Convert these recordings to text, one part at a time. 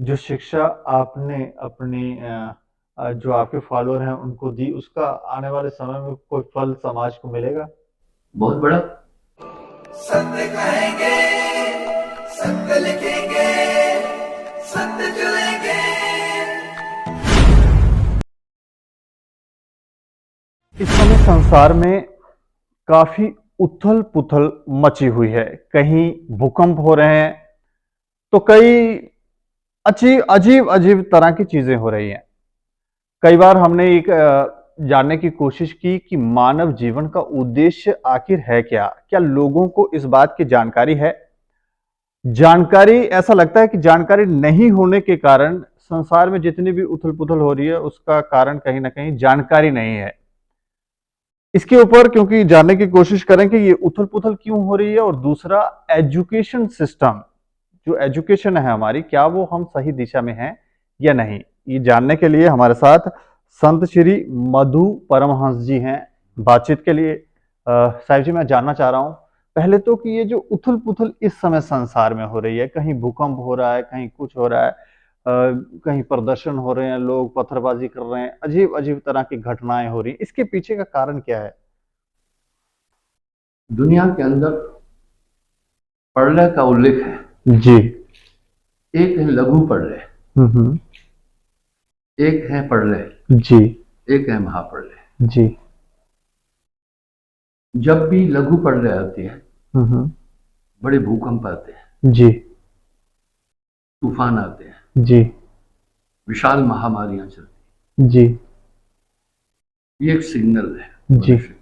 जो शिक्षा आपने अपनी जो आपके फॉलोअर हैं उनको दी, उसका आने वाले समय में कोई फल समाज को मिलेगा? बहुत बड़ा। सत्य कहेंगे, सत्य लिखेंगे, सत्य चलेंगे। इस समय संसार में काफी उथल-पुथल मची हुई है। कहीं भूकंप हो रहे हैं, तो कई अजीब-अजीब तरह की चीजें हो रही हैं। कई बार हमने एक जानने की कोशिश की कि मानव जीवन का उद्देश्य आखिर है क्या? क्या लोगों को इस बात की जानकारी है? जानकारी ऐसा लगता है कि जानकारी नहीं होने के कारण संसार में जितनी भी उथल-पुथल हो रही है, उसका कारण कहीं न कहीं जानकारी नहीं है। इसके ऊपर क्योंकि जानने की कोशिश करें कि ये उथल-पुथल क्यों हो रही है, और दूसरा एजुकेशन सिस्टम, जो एजुकेशन है हमारी, क्या वो हम सही दिशा में हैं या नहीं? ये जानने के लिए हमारे साथ संत श्री मधु परमहंस जी हैं बातचीत के लिए। साहिब जी, मैं जानना चाह रहा हूँ पहले तो कि ये जो उथल-पुथल इस समय संसार में हो रही है, कहीं भूकंप हो रहा है, कहीं कुछ हो रहा है, कहीं प्रदर्शन हो रहे हैं, लोग पत्थरबाजी कर रहे हैं, अजीब-अजीब तरह की घटनाएं हो रही हैं, इसके पीछे का कारण क्या है? दुनिया के अंदर प्रलय का उल्लेख है। जी। एक है लघु प्रलय, हम्म। एक है प्रलय, जी। एक है महाप्रलय। जी। जब भी लघु प्रलय आती है, हम्म। बड़े भूकंप आते हैं, जी। तूफान आते हैं, जी। विशाल महामारियां चलती जी। हैं। ये एक सिग्नल है जी। मनुष्य।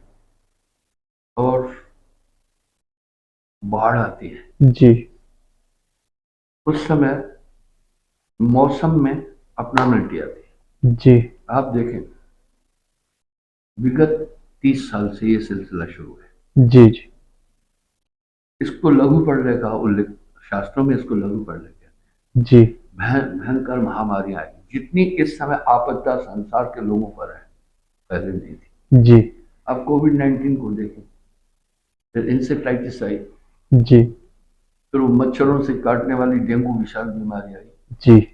और बाढ़ आती है, जी। उस समय मौसम में अपनावृत्ति आती है। जी। आप देखें, विगत 30 साल से ये सिलसिला शुरू है। जी। जी। इसको लघु प्रलय का उल्लेख, शास्त्रों में इसको लघु प्रलय कहते हैं। जी। भयंकर महामारियां आई, जितनी इस समय आपदा संसार के लोगों पर है, पहले नहीं थी। जी। अब कोविड-19 को देखें, फिर इंसेफ्लाइटिस आई, जी। फिर वो मच्छरों से काटने वाली डेंगू विषाणु बीमारी आई, जी।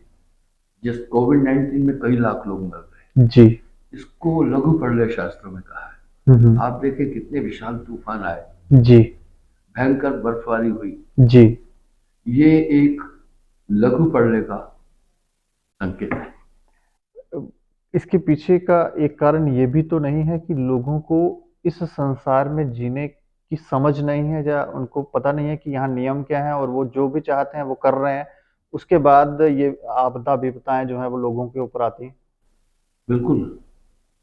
जिस कोविड-19 में कई लाख लोग मर गए। जी। इसको लघु प्रलय शास्त्रों में कहा है। हम्म। आप देखें कितने विशाल तूफान आए, जी। भयंकर बर्फबारी हुई, जी। ये एक लघु प्रलय का संकेत है। इसके पीछे का एक कारण ये भी तो नहीं है कि लोगों को इस संसार में जीने की समझ नहीं है, या उनको पता नहीं है कि यहाँ नियम क्या है और वो जो भी चाहते हैं वो कर रहे हैं, उसके बाद ये आपदा विपताएं जो है वो लोगों के ऊपर आती हैं? बिल्कुल,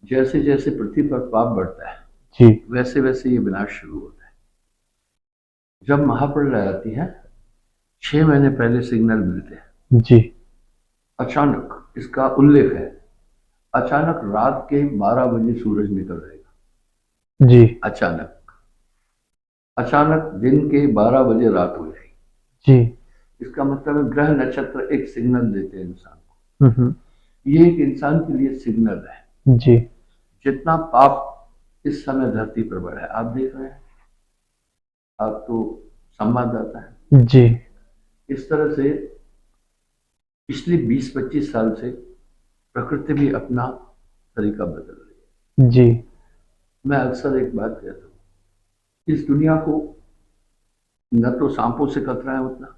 जैसे जैसे पृथ्वी पर पाप बढ़ता है, जी। वैसे वैसे ये विनाश शुरू होता है। जब महाप्रलय आती है, 6 महीने पहले सिग्नल मिलते हैं। जी। अचानक इसका उल्लेख है, अचानक रात के 12 बजे सूरज निकल जाएगा। जी। अचानक, अचानक दिन के 12 बजे रात हो जाएगी। जी। इसका मतलब है ग्रह नक्षत्र एक सिग्नल देते हैं इंसान को। हम्म। ये एक इंसान के लिए सिग्नल है। जी। जितना पाप इस समय धरती पर बढ़ा है, आप देख रहे हैं, आप तो संवाददाता है। जी। इस तरह से पिछले 20-25 साल से प्रकृति भी अपना तरीका बदल रही है। जी। मैं अक्सर एक बात कहता हूँ, इस दुनिया को न तो सांपों से खतरा है उतना,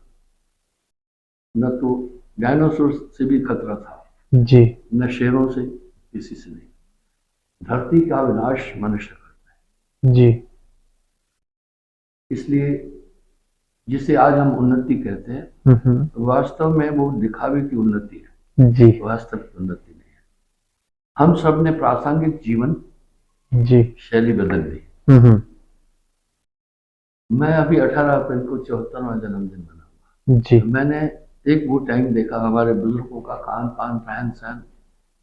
न तो डायनासोर से भी खतरा था, जी। न शेरों से, किसी से नहीं। धरती का विनाश मनुष्य करता है। जी। इसलिए जिसे आज हम उन्नति कहते हैं, हम्म। वास्तव में वो दिखावे की उन्नति है, जी। वास्तविक उन्नति नहीं है। हम सब ने प्रासंगिक जीवन जी। शैली बदल दी। हम्म। मैं अभी 18 अप्रैल को 74वां जन्मदिन मनाऊंगा। जी। मैंने एक वो टाइम देखा, हमारे बुजुर्गों का खान पान, रहन सहन,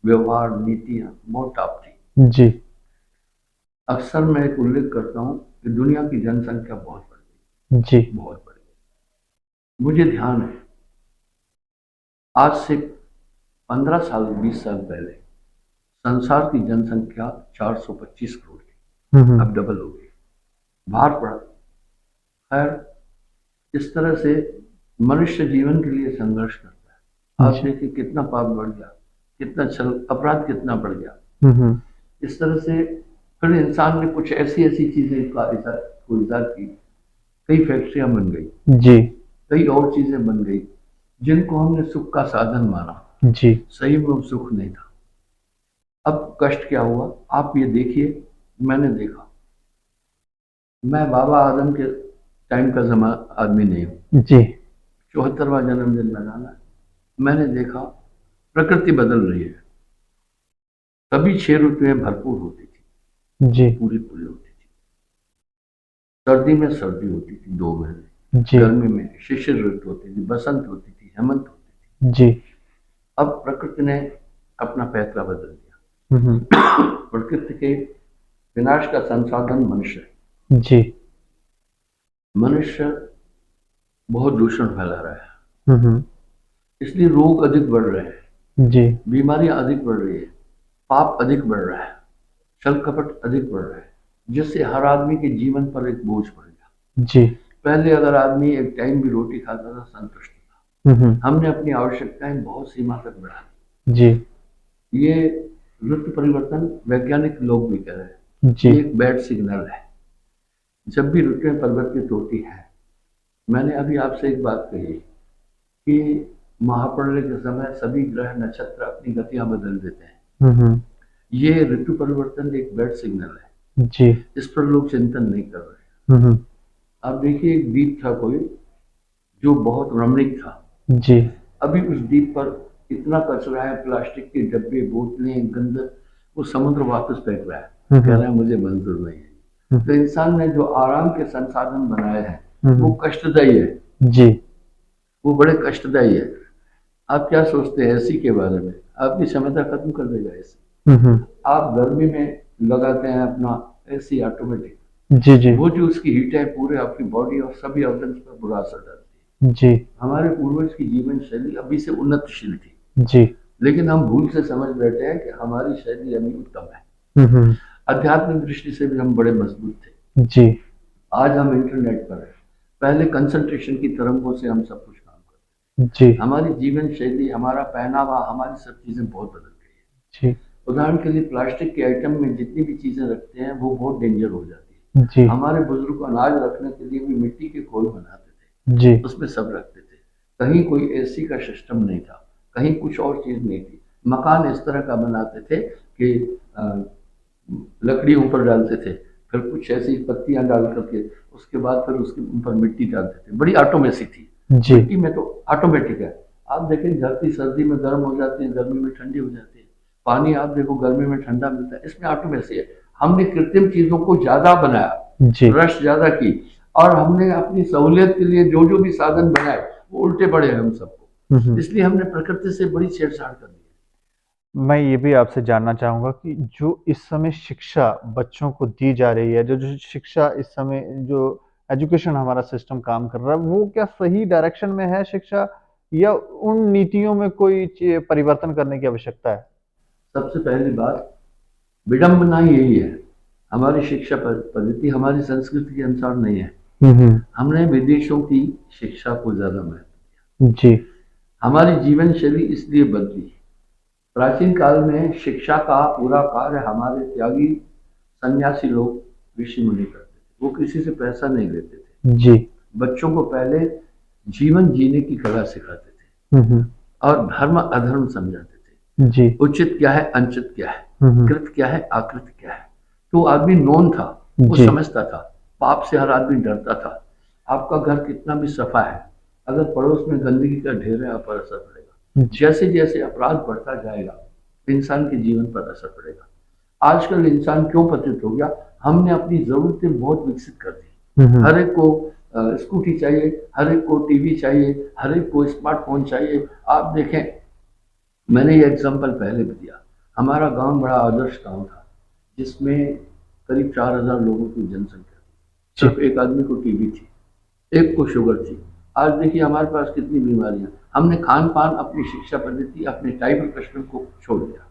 व्यवहार, नीतियां बहुत टॉप थी। जी। अक्सर मैं एक उल्लेख करता हूँ कि दुनिया की जनसंख्या बहुत बढ़ गई, जी। बहुत बढ़ गई। मुझे ध्यान है, आज से 15 साल 20 साल पहले संसार की जनसंख्या 425 करोड़ थी, हम्म। अब डबल हो गई, बाहर पड़ा। खैर, इस तरह से मनुष्य जीवन के लिए संघर्ष करता है। आप जी। देखिए कितना पाप बढ़ गया, कितना छल अपराध कितना बढ़ गया। हम्म। इस तरह से फिर इंसान ने कुछ ऐसी ऐसी चीजें का को इजाद की, कई फैक्ट्रियां बन गई, जी। कई और चीजें बन गई जिनको हमने सुख का साधन माना। जी। सही में वो सुख नहीं था। अब कष्ट क्या हुआ आप ये देखिए, मैंने देखा, मैं बाबा आदम के टाइम का जमा आदमी नहीं हूँ, जी। 74वां जन्मदिन लगाना है। मैंने देखा प्रकृति बदल रही है। कभी 6 ऋतुएं भरपूर होती थी, जी। पूरी पूरी होती थी। सर्दी में सर्दी होती थी 2 महीने, जी। गर्मी में शिशिर ऋतु होती थी, बसंत होती थी, हेमंत होती थी। जी। अब प्रकृति ने अपना पैतरा बदल दिया। हम्म। प्रकृति के विनाश का संसाधन मनुष्य है। जी। मनुष्य बहुत दूषण फैला रहा है, हम्म। इसलिए रोग अधिक बढ़ रहे हैं, जी। बीमारियां अधिक बढ़ रही है, पाप अधिक बढ़ रहा है, छल कपट अधिक बढ़ रहा है, जिससे हर आदमी के जीवन पर एक बोझ पड़ गया। जी। पहले अगर आदमी एक टाइम भी रोटी खाता था संतुष्ट था। हमने अपनी आवश्यकताएं बहुत सीमा तक बढ़ा दी। जी। ये ऋतु परिवर्तन वैज्ञानिक लोग भी कह रहे हैं, जी। ये एक बैड सिग्नल है। जब भी ऋतुएं परिवर्तित होती हैं, मैंने अभी आपसे एक बात कही कि महाप्रलय के समय सभी ग्रह नक्षत्र अपनी गतियां बदल देते हैं। ये ऋतु परिवर्तन एक बैड सिग्नल है। जी। इस पर लोग चिंतन नहीं कर रहे। अब देखिए एक द्वीप था कोई जो बहुत रमणीक था। जी। अभी उस द्वीप पर इतना कचरा है, प्लास्टिक के डब्बे, बोतलें, गंद, वो समुद्र वापस फेंक रहा है, कह रहा है मुझे मंजूर नहीं है। तो इंसान ने जो आराम के संसाधन बनाए हैं वो कष्टदायी है। जी। वो बड़े कष्टदायी है। आप क्या सोचते हैं एसी के बारे में? आपकी क्षमता खत्म कर देगा एसी। आप गर्मी में लगाते हैं अपना एसी ऑटोमेटिक, जी। जी। वो जो उसकी हीट है पूरे आपकी बॉडी और सभी ऑर्गन्स पर बुरा असर डालती है। जी। हमारे पूर्वज की जीवन शैली अभी से उन्नतशील थी, जी। लेकिन हम भूल से समझ बैठे हैं कि हमारी शैली अभी उत्तम है। आध्यात्मिक दृष्टि से भी हम बड़े मजबूत थे। जी। आज हम इंटरनेट पर हैं, पहले कंसंट्रेशन की तरंगों से हम सब कुछ काम करते हैं। जी। हमारी जीवन शैली, हमारा पहनावा, हमारी सब चीजें बहुत बदल गई है। जी। उदाहरण के लिए प्लास्टिक के आइटम में जितनी भी चीजें रखते हैं वो बहुत डेंजर हो जाती है। जी। हमारे बुजुर्ग अनाज रखने के लिए भी मिट्टी के खोल बनाते थे, जी। उसमें सब रखते थे। कहीं कोई एसी का सिस्टम नहीं था, कहीं कुछ और चीज नहीं थी। मकान इस तरह का बनाते थे कि लकड़ी ऊपर डालते थे, फिर कुछ ऐसी पत्तियां डाल करके उसके बाद फिर उसके ऊपर मिट्टी डालते थे। बड़ी ऑटोमेसी थी। जी। मिट्टी में तो ऑटोमेटिक है। आप देखें धरती सर्दी में गर्म हो जाती है, गर्मी में ठंडी हो जाती है। पानी आप देखो गर्मी में ठंडा मिलता है, इसमें ऑटोमेसी है। हमने कृत्रिम चीजों को ज्यादा बनाया, जी। रश ज्यादा की, और हमने अपनी सहूलियत के लिए जो जो भी साधन बनाए वो उल्टे पड़े हैं हम सबको। इसलिए हमने प्रकृति से बड़ी छेड़छाड़ कर दी। मैं ये भी आपसे जानना चाहूँगा कि जो इस समय शिक्षा बच्चों को दी जा रही है, जो जो शिक्षा इस समय जो एजुकेशन हमारा सिस्टम काम कर रहा है, वो क्या सही डायरेक्शन में है शिक्षा या उन नीतियों में कोई परिवर्तन करने की आवश्यकता है? सबसे पहली बात, विडंबना यही है, हमारी शिक्षा पद्धति हमारी संस्कृति के अनुसार नहीं है। हमने विदेशों की शिक्षा को ज्यादा महत्व जी। दिया। हमारी जीवन शैली इसलिए बदली। प्राचीन काल में शिक्षा का पूरा कार्य हमारे त्यागी सन्यासी लोग, ऋषि मुनि करते थे। वो किसी से पैसा नहीं लेते थे। जी। बच्चों को पहले जीवन जीने की कला सिखाते थे और धर्म अधर्म समझाते थे। जी। उचित क्या है, अनुचित क्या है, कृत क्या है, आकृत क्या है। तो आदमी नॉन था, वो जी। समझता था। पाप से हर आदमी डरता था। आपका घर कितना भी सफा है, अगर पड़ोस में गंदगी का ढेर है, आप पर असर पड़ेगा। जैसे जैसे अपराध बढ़ता जाएगा इंसान के जीवन पर असर पड़ेगा। आजकल इंसान क्यों पतित हो गया? हमने अपनी जरूरतें बहुत विकसित कर दी। हर एक को स्कूटी चाहिए, हर एक को टीवी चाहिए, हर एक को स्मार्टफोन चाहिए। आप देखें, मैंने ये एग्जांपल पहले भी दिया, हमारा गांव बड़ा आदर्श गांव था जिसमें करीब 4000 लोगों की जनसंख्या थी। सिर्फ एक आदमी को टीबी थी, एक को शुगर थी। आज देखिए हमारे पास कितनी बीमारियां। हमने खान पान, अपनी शिक्षा पद्धति, अपने ट्राइबल कस्टम को छोड़ दिया।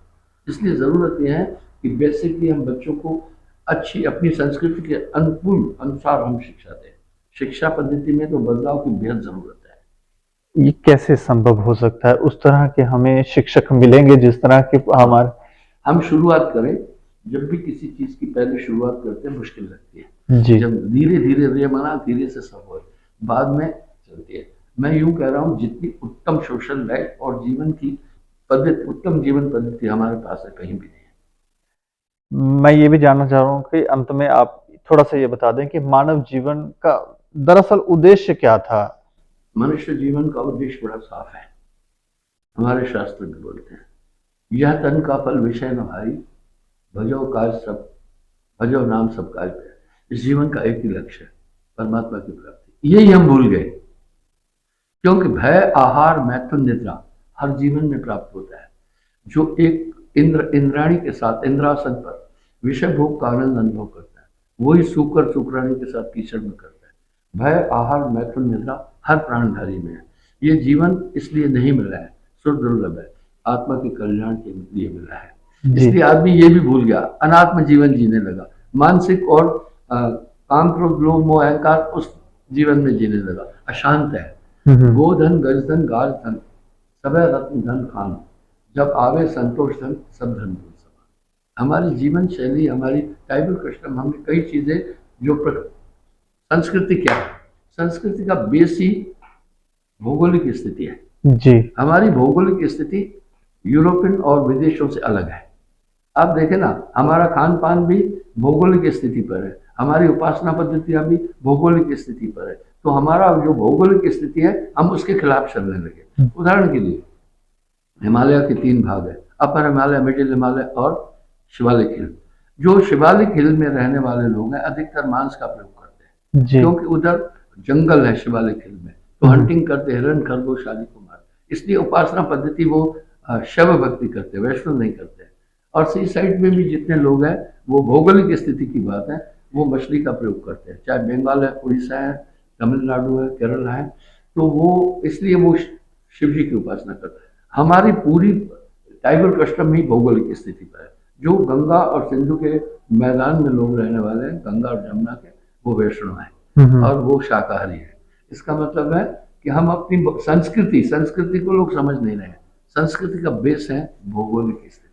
इसलिए ज़रूरत यह है कि बेसिकली हम बच्चों को अच्छी अपनी संस्कृति के अनुकूल अनुसार हम शिक्षा दें। शिक्षा पद्धति में तो बदलाव की बेहद ज़रूरत है। ये कैसे संभव हो सकता है? उस तरह के हमें शिक्षक मिलेंगे जिस तरह के हमारे। हम शुरुआत करें, जब भी किसी चीज की पहले शुरुआत करते हैं मुश्किल लगती है, जी। जब धीरे धीरे रे मना धीरे से सब हो बाद में चलती है। मैं यूं कह रहा हूं, जितनी उत्तम सोशल लाइफ और जीवन की पद्धति, उत्तम जीवन पद्धति हमारे पास है, कहीं भी नहीं है। मैं ये भी जानना चाह रहा हूँ कि अंत में आप थोड़ा सा ये बता दें कि मानव जीवन का दरअसल उद्देश्य क्या था? मनुष्य जीवन का उद्देश्य बड़ा साफ है, हमारे शास्त्र भी बोलते हैं, यह तन का फल विषय न भाई, भजो काज सब, भजो नाम सब काज है। इस जीवन का एक ही लक्ष्य है, परमात्मा की प्राप्ति। यही हम भूल गए, क्योंकि भय आहार मैथुन निद्रा हर जीवन में प्राप्त होता है। जो एक इंद्राणी के साथ इंद्रासन पर विषय भोग का आनंद अनुभव करता है, वही सूकर शुक्राणी के साथ कीचड़ में करता है। भय आहार मैथुन निद्रा हर प्राणधारी में है। ये जीवन इसलिए नहीं मिला है, शुद्ध दुर्लभ है, आत्मा के कल्याण के लिए मिला है। इसलिए आदमी ये भी भूल गया, अनात्म जीवन जीने लगा, मानसिक और काम क्रोध लोभ मोह अहंकार उस जीवन में जीने लगा, अशांत है। गोधन गजधन गाज धन सब रत्न धन खान, जब आवे संतोष धन सब धन धन समान। हमारी जीवन शैली, हमारी ट्राइबल कस्टम, हमने कई चीजें जो संस्कृति क्या है, संस्कृति का बेस ही भौगोलिक स्थिति है। जी। हमारी भौगोलिक स्थिति यूरोपियन और विदेशों से अलग है। आप देखें ना, हमारा खान पान भी भौगोलिक स्थिति पर है, हमारी उपासना पद्धतियां भी भौगोलिक स्थिति पर है। तो हमारा जो भौगोलिक स्थिति है, हम उसके खिलाफ चलने लगे। उदाहरण के लिए हिमालय के 3 भाग है, अपर हिमालय, मिडिल हिमालय और शिवालिक हिल। जो शिवालिक हिल में रहने वाले लोग हैं, अधिकतर मांस का प्रयोग करते हैं, क्योंकि उधर जंगल है शिवालिक हिल में, तो हंटिंग करते, हिरण खरगोश आदि को मारते। इसलिए उपासना पद्धति वो शैव भक्ति करते, वैष्णव नहीं करते। और सी साइड में भी जितने लोग हैं, वो भौगोलिक स्थिति की बात है, वो मछली का प्रयोग करते हैं, चाहे बंगाल है, उड़ीसा है, तमिलनाडु है, केरल है, तो वो इसलिए वो शिव जी की उपासना करते हैं। हमारी पूरी ट्राइबल कस्टम ही भौगोलिक स्थिति पर है। जो गंगा और सिंधु के मैदान में लोग रहने वाले हैं, गंगा और जमुना के, वो वैष्णव हैं और वो शाकाहारी है। इसका मतलब है कि हम अपनी संस्कृति को लोग समझ नहीं रहे हैं। संस्कृति का बेस है भौगोलिक स्थिति।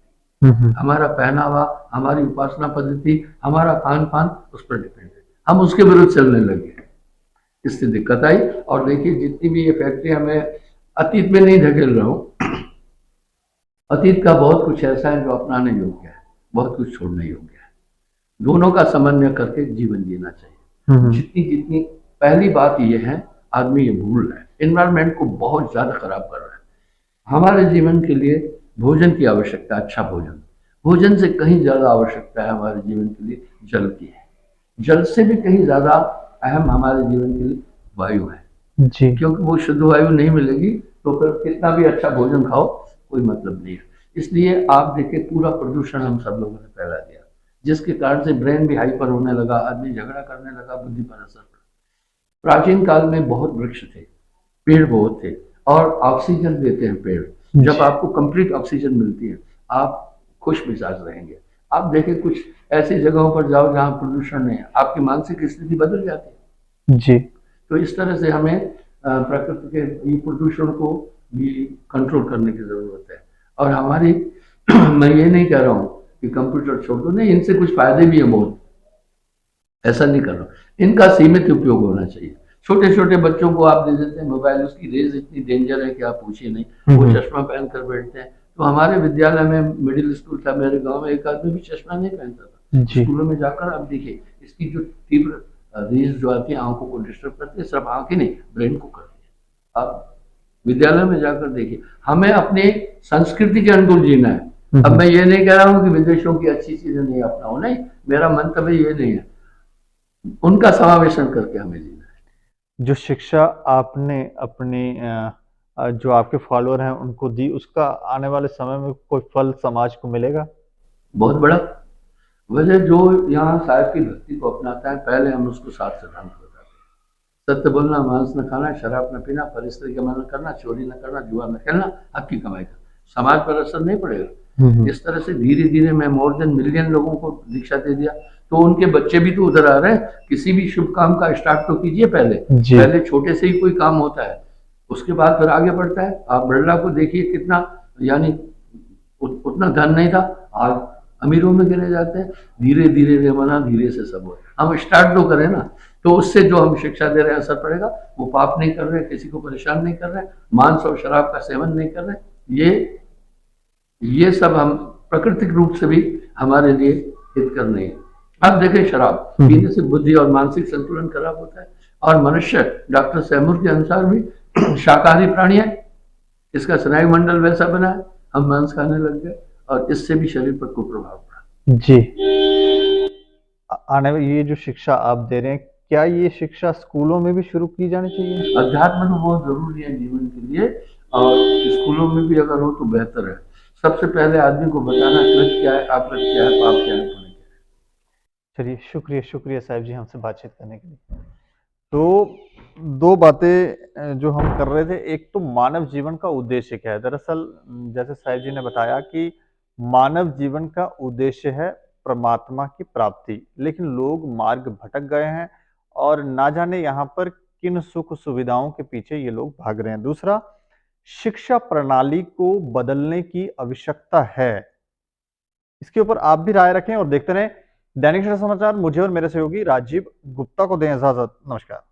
हमारा पहनावा, हमारी उपासना पद्धति, हमारा खान पान उस पर डिपेंड है। हम उसके विरुद्ध चलने लगे, इससे दिक्कत आई। और देखिए, जितनी भी ये फैक्ट्रियां, मैं अतीत में नहीं धकेल रहा हूं, अतीत का बहुत कुछ ऐसा है जो अपनाने योग्य है, बहुत कुछ छोड़ने योग्य है। दोनों का समन्वय करके जीवन जीना चाहिए। जितनी पहली बात ये है, आदमी ये भूल रहा है, एनवायरमेंट को बहुत ज्यादा खराब कर रहा है। हमारे जीवन के लिए भोजन की आवश्यकता, अच्छा भोजन से कहीं ज्यादा आवश्यकता है हमारे जीवन के लिए जल की है। जल से भी कहीं ज्यादा अहम हमारे जीवन के लिए वायु है जी। क्योंकि वो शुद्ध वायु नहीं मिलेगी तो फिर कितना भी अच्छा भोजन खाओ कोई मतलब नहीं है। इसलिए आप देखिए, पूरा प्रदूषण हम सब लोगों ने फैला दिया, जिसके कारण से ब्रेन भी हाइपर होने लगा, आदमी झगड़ा करने लगा, बुद्धि पर असर पड़ा। प्राचीन काल में बहुत वृक्ष थे, पेड़ बहुत थे, और ऑक्सीजन देते हैं पेड़। जब आपको कंप्लीट ऑक्सीजन मिलती है, आप खुश मिजाज रहेंगे। आप देखें, कुछ ऐसी जगहों पर जाओ जहाँ प्रदूषण नहीं है, आपकी मानसिक स्थिति बदल जाती है जी। तो इस तरह से हमें प्रकृति के प्रदूषण को भी कंट्रोल करने की जरूरत है। और हमारी मैं ये नहीं कह रहा हूँ कि कंप्यूटर छोड़ दो, नहीं, इनसे कुछ फायदे भी है बहुत, ऐसा नहीं कर रहा हूँ। इनका सीमित उपयोग होना चाहिए। छोटे छोटे बच्चों को आप दे देते हैं मोबाइल, उसकी रेज इतनी डेंजर है कि आप पूछिए नहीं, वो चश्मा पहन कर बैठते हैं। तो हमारे विद्यालय में, मिडिल स्कूल था मेरे गांव में, एक आदमी भी चश्मा नहीं पहनता था। स्कूलों में जाकर आप देखिए, इसकी जो तीव्र रेज जो आती है, आंखों को डिस्टर्ब करती है, सिर्फ आंखें नहीं, ब्रेन को करती है। आप विद्यालय में जाकर देखिए। हमें अपने संस्कृति के अनुकूल जीना है। अब मैं ये नहीं कह रहा हूँ कि विदेशों की अच्छी चीजें नहीं अपनाओ, नहीं, मेरा मंतव्य ये नहीं है, उनका समावेशन करके हमें जीना है। जो शिक्षा आपने अपने जो आपके फॉलोअर हैं उनको दी, उसका आने वाले समय में कोई फल समाज को मिलेगा? बहुत बड़ा। वजह जो यहाँ साहिब की भक्ति को अपनाता है, पहले हम उसको 7 सिद्धांत बताते हैं। सत्य बोलना, मांस न खाना, शराब न पीना, परिस्थिति का मन करना, चोरी न करना, जुआ न खेलना, हक की कमाई करना। समाज पर असर नहीं पड़ेगा। इस तरह से धीरे धीरे मैं मोर देन मिलियन लोगों को दीक्षा दे दिया, तो उनके बच्चे भी तो उधर आ रहे हैं। किसी भी शुभ काम का स्टार्ट तो कीजिए, पहले छोटे से ही कोई काम होता है, उसके बाद फिर आगे बढ़ता है। आप बिरला को देखिए, कितना यानी उतना धन नहीं था, आज अमीरों में गिने जाते हैं। धीरे धीरे रे मना धीरे से सब हो। हम स्टार्ट तो करें ना, तो उससे जो हम शिक्षा दे रहे हैं असर पड़ेगा। वो पाप नहीं कर रहे, किसी को परेशान नहीं कर रहे, मांस और शराब का सेवन नहीं कर रहे। ये सब हम प्राकृतिक रूप से भी हमारे लिए हित करने हैं। अब देखें, शराब पीने से बुद्धि और मानसिक संतुलन खराब होता है, और मनुष्य डॉक्टर सैमुर के अनुसार भी शाकाहारी प्राणी है। इसका स्नायु मंडल वैसा बना है, हम मांस खाने लग गए, और इससे भी शरीर पर कुप्रभाव पड़ा। जी, आने वाली ये जो शिक्षा आप दे रहे हैं, क्या ये शिक्षा स्कूलों में भी शुरू की जानी चाहिए? अध्यात्म तो बहुत जरूरी है जीवन के लिए, और स्कूलों में भी अगर हो तो बेहतर है। सबसे पहले आदमी को बताना कृत क्या है, अकृत क्या है, पाप क्या है, पुण्य क्या है। चलिए, शुक्रिया शुक्रिया साहिब जी हमसे बातचीत करने के लिए। तो दो बातें जो हम कर रहे थे, एक तो मानव जीवन का उद्देश्य क्या है। दरअसल जैसे साहिब जी ने बताया कि मानव जीवन का उद्देश्य है परमात्मा की प्राप्ति, लेकिन लोग मार्ग भटक गए हैं और ना जाने यहाँ पर किन सुख सुविधाओं के पीछे ये लोग भाग रहे हैं। दूसरा, शिक्षा प्रणाली को बदलने की आवश्यकता है। इसके ऊपर आप भी राय रखें और देखते रहें दैनिक सवेरा समाचार। मुझे और मेरे सहयोगी राजीव गुप्ता को दें इजाजत। नमस्कार।